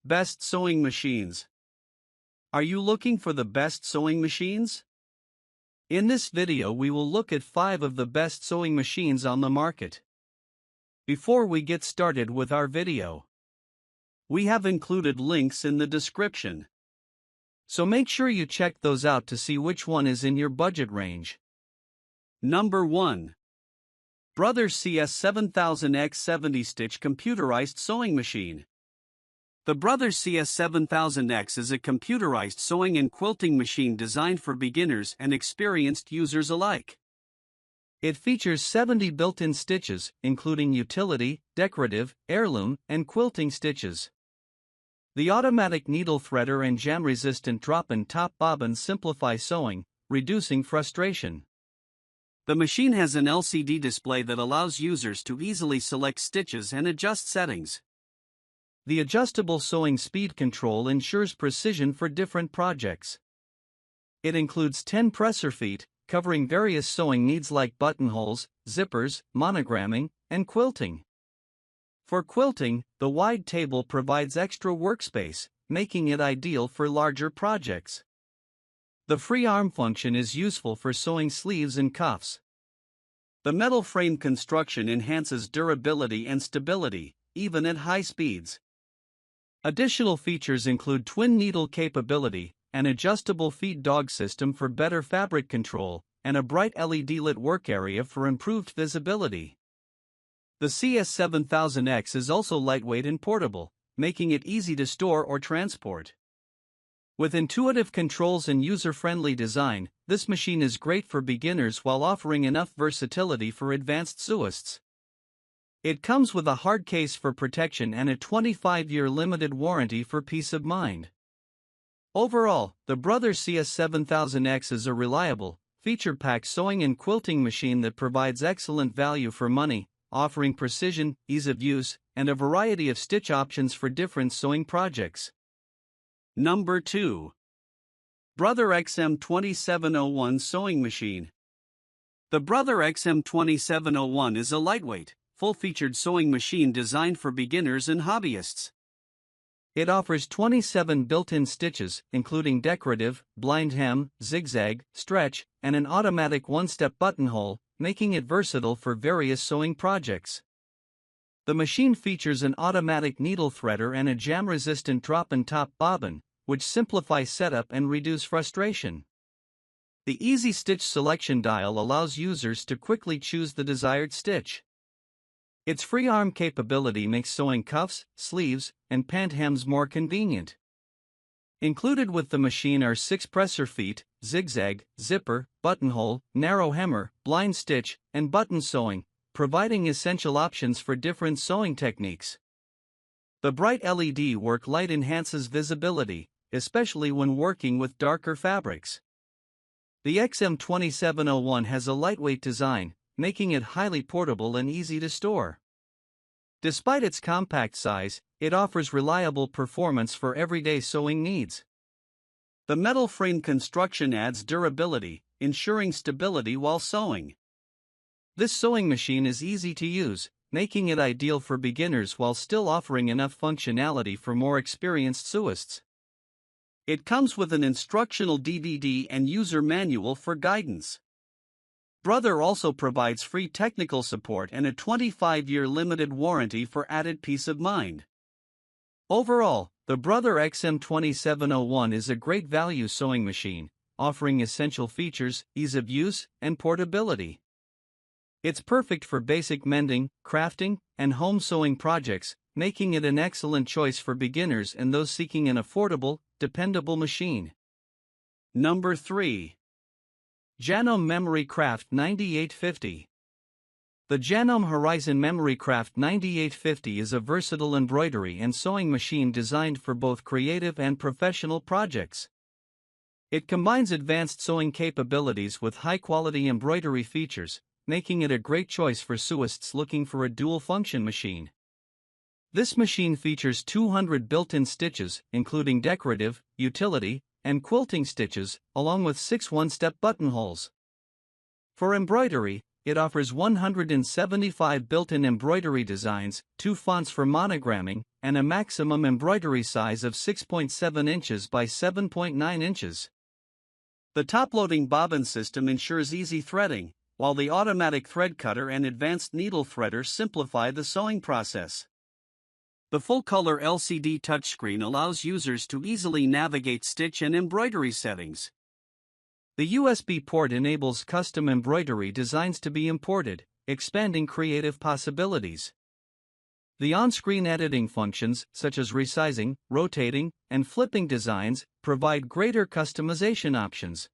Best sewing machines. Are you looking for the best sewing machines? In this video we will look at 5 of the best sewing machines on the market. Before we get started with our video, we have included links in the description, so make sure you check those out to see which one is in your budget range. Number 1. Brother CS7000X 70-stitch computerized sewing machine. The Brother CS7000X is a computerized sewing and quilting machine designed for beginners and experienced users alike. It features 70 built-in stitches, including utility, decorative, heirloom, and quilting stitches. The automatic needle threader and jam-resistant drop-and-top bobbin simplify sewing, reducing frustration. The machine has an LCD display that allows users to easily select stitches and adjust settings. The adjustable sewing speed control ensures precision for different projects. It includes 10 presser feet, covering various sewing needs like buttonholes, zippers, monogramming, and quilting. For quilting, the wide table provides extra workspace, making it ideal for larger projects. The free arm function is useful for sewing sleeves and cuffs. The metal frame construction enhances durability and stability, even at high speeds. Additional features include twin needle capability, an adjustable feed dog system for better fabric control, and a bright LED lit work area for improved visibility. The CS7000X is also lightweight and portable, making it easy to store or transport. With intuitive controls and user-friendly design, this machine is great for beginners while offering enough versatility for advanced sewists. It comes with a hard case for protection and a 25-year limited warranty for peace of mind. Overall, the Brother CS7000X is a reliable, feature-packed sewing and quilting machine that provides excellent value for money, offering precision, ease of use, and a variety of stitch options for different sewing projects. Number 2. Brother XM2701 Sewing Machine. The Brother XM2701 is a lightweight, full-featured sewing machine designed for beginners and hobbyists. It offers 27 built-in stitches, including decorative, blind hem, zigzag, stretch, and an automatic one-step buttonhole, making it versatile for various sewing projects. The machine features an automatic needle threader and a jam-resistant drop-and-top bobbin, which simplify setup and reduce frustration. The Easy Stitch selection dial allows users to quickly choose the desired stitch. Its free arm capability makes sewing cuffs, sleeves, and pant hems more convenient. Included with the machine are 6 presser feet, zigzag, zipper, buttonhole, narrow hemmer, blind stitch, and button sewing, providing essential options for different sewing techniques. The bright LED work light enhances visibility, especially when working with darker fabrics. The XM2701 has a lightweight design, making it highly portable and easy to store. Despite its compact size, it offers reliable performance for everyday sewing needs. The metal frame construction adds durability, ensuring stability while sewing. This sewing machine is easy to use, making it ideal for beginners while still offering enough functionality for more experienced sewists. It comes with an instructional DVD and user manual for guidance. Brother also provides free technical support and a 25-year limited warranty for added peace of mind. Overall, the Brother XM2701 is a great value sewing machine, offering essential features, ease of use, and portability. It's perfect for basic mending, crafting, and home sewing projects, making it an excellent choice for beginners and those seeking an affordable, dependable machine. Number 3. Janome Memory Craft 9850. The Janome Horizon Memory Craft 9850 is a versatile embroidery and sewing machine designed for both creative and professional projects. It combines advanced sewing capabilities with high-quality embroidery features, making it a great choice for sewists looking for a dual-function machine. This machine features 200 built-in stitches, including decorative, utility, and quilting stitches, along with 6 one-step buttonholes. For embroidery, it offers 175 built-in embroidery designs, 2 fonts for monogramming, and a maximum embroidery size of 6.7 inches by 7.9 inches. The top-loading bobbin system ensures easy threading, while the automatic thread cutter and advanced needle threader simplify the sewing process. The full-color LCD touchscreen allows users to easily navigate stitch and embroidery settings. The USB port enables custom embroidery designs to be imported, expanding creative possibilities. The on-screen editing functions, such as resizing, rotating, and flipping designs, provide greater customization options.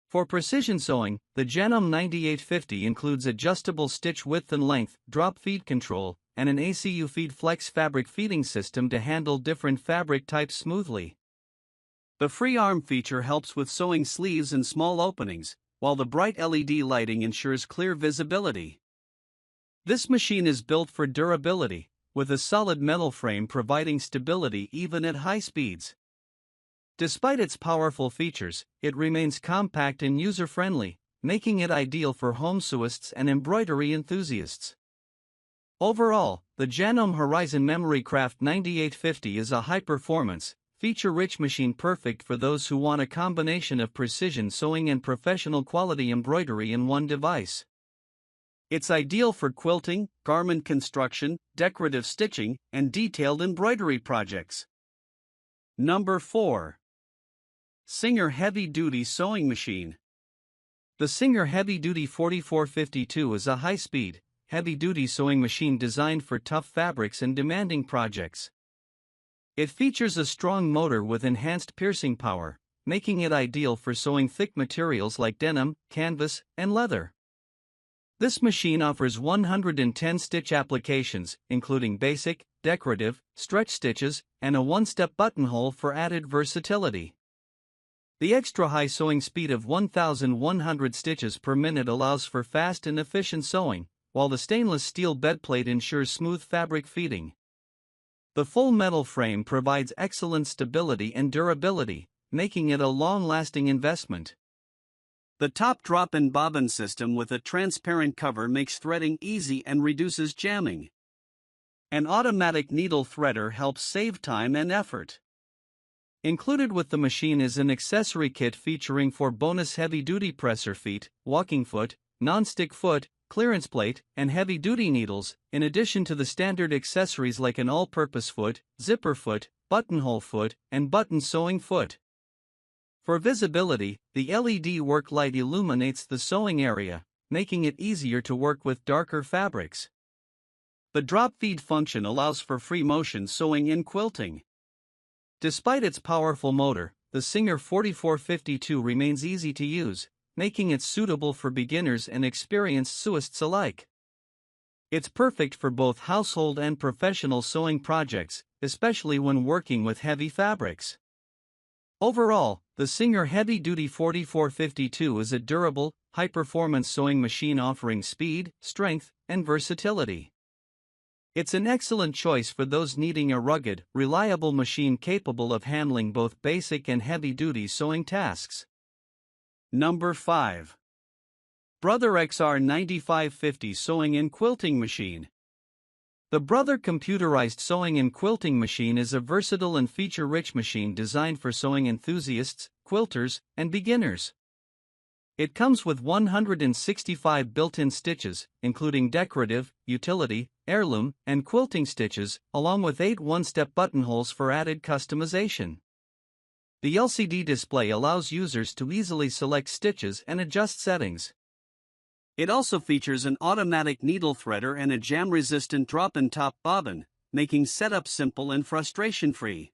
For precision sewing, the Janome 9850 includes adjustable stitch width and length, drop feed control, and an ACU feed flex fabric feeding system to handle different fabric types smoothly. The free arm feature helps with sewing sleeves and small openings, while the bright LED lighting ensures clear visibility. This machine is built for durability, with a solid metal frame providing stability even at high speeds. Despite its powerful features, it remains compact and user-friendly, making it ideal for home sewists and embroidery enthusiasts. Overall, the Janome Horizon Memory Craft 9850 is a high-performance, feature-rich machine perfect for those who want a combination of precision sewing and professional quality embroidery in one device. It's ideal for quilting, garment construction, decorative stitching, and detailed embroidery projects. Number 4. Singer Heavy Duty Sewing Machine. The Singer Heavy Duty 4452 is a high-speed, heavy-duty sewing machine designed for tough fabrics and demanding projects. It features a strong motor with enhanced piercing power, making it ideal for sewing thick materials like denim, canvas, and leather. This machine offers 110 stitch applications, including basic, decorative, stretch stitches, and a one-step buttonhole for added versatility. The extra-high sewing speed of 1,100 stitches per minute allows for fast and efficient sewing, while the stainless steel bedplate ensures smooth fabric feeding. The full metal frame provides excellent stability and durability, making it a long-lasting investment. The top drop-in bobbin system with a transparent cover makes threading easy and reduces jamming. An automatic needle threader helps save time and effort. Included with the machine is an accessory kit featuring 4 bonus heavy-duty presser feet, walking foot, non-stick foot, clearance plate, and heavy-duty needles, in addition to the standard accessories like an all-purpose foot, zipper foot, buttonhole foot, and button sewing foot. For visibility, the LED work light illuminates the sewing area, making it easier to work with darker fabrics. The drop feed function allows for free motion sewing in quilting. Despite its powerful motor, the Singer 4452 remains easy to use, making it suitable for beginners and experienced sewists alike. It's perfect for both household and professional sewing projects, especially when working with heavy fabrics. Overall, the Singer Heavy Duty 4452 is a durable, high-performance sewing machine offering speed, strength, and versatility. It's an excellent choice for those needing a rugged, reliable machine capable of handling both basic and heavy-duty sewing tasks. Number 5. Brother XR 9550 Sewing and Quilting Machine. The Brother Computerized Sewing and Quilting Machine is a versatile and feature-rich machine designed for sewing enthusiasts, quilters, and beginners. It comes with 165 built-in stitches, including decorative, utility, heirloom, and quilting stitches, along with 8 one-step buttonholes for added customization. The LCD display allows users to easily select stitches and adjust settings. It also features an automatic needle threader and a jam-resistant drop-in top bobbin, making setup simple and frustration-free.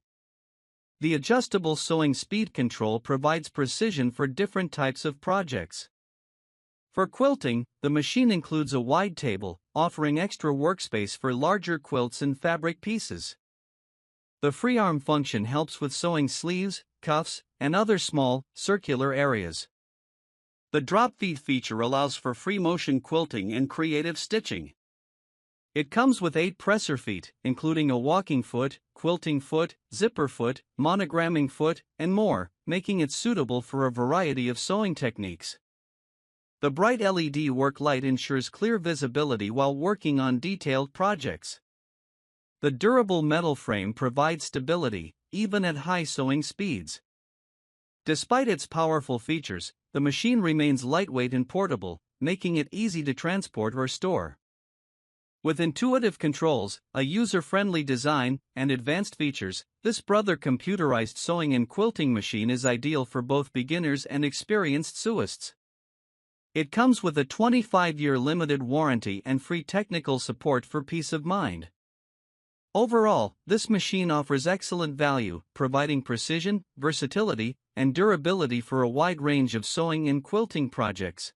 The adjustable sewing speed control provides precision for different types of projects. For quilting, the machine includes a wide table, offering extra workspace for larger quilts and fabric pieces. The free arm function helps with sewing sleeves, cuffs, and other small, circular areas. The drop feed feature allows for free motion quilting and creative stitching. It comes with 8 presser feet, including a walking foot, quilting foot, zipper foot, monogramming foot, and more, making it suitable for a variety of sewing techniques. The bright LED work light ensures clear visibility while working on detailed projects. The durable metal frame provides stability, even at high sewing speeds. Despite its powerful features, the machine remains lightweight and portable, making it easy to transport or store. With intuitive controls, a user-friendly design, and advanced features, this Brother computerized sewing and quilting machine is ideal for both beginners and experienced sewists. It comes with a 25-year limited warranty and free technical support for peace of mind. Overall, this machine offers excellent value, providing precision, versatility, and durability for a wide range of sewing and quilting projects.